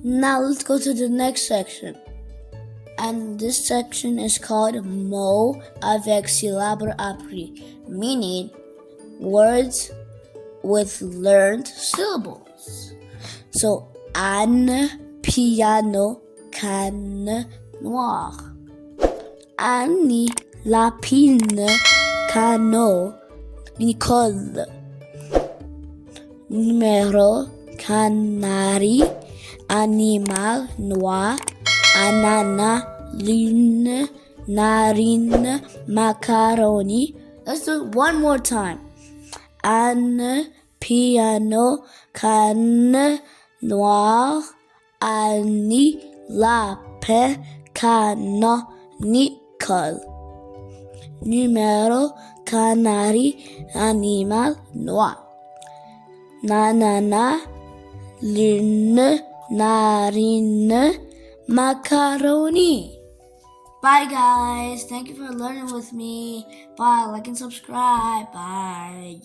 Now let's go to the next section. And this section is called mots avec syllables appris, meaning words with learned syllables. So, Anne, piano, canne noire. Annie, lapine, canot, Nicole. Numéro, canari, animal, noir, ananas, lune, narine, macaroni. Let's do it one more time. Anne, piano, canne noire, Annie, lapin, canot, Nicole. Numéro, canari, animal, noir. Nanana, lune, narine, macaroni. Bye guys. Thank you for learning with me. Bye. Like and subscribe. Bye.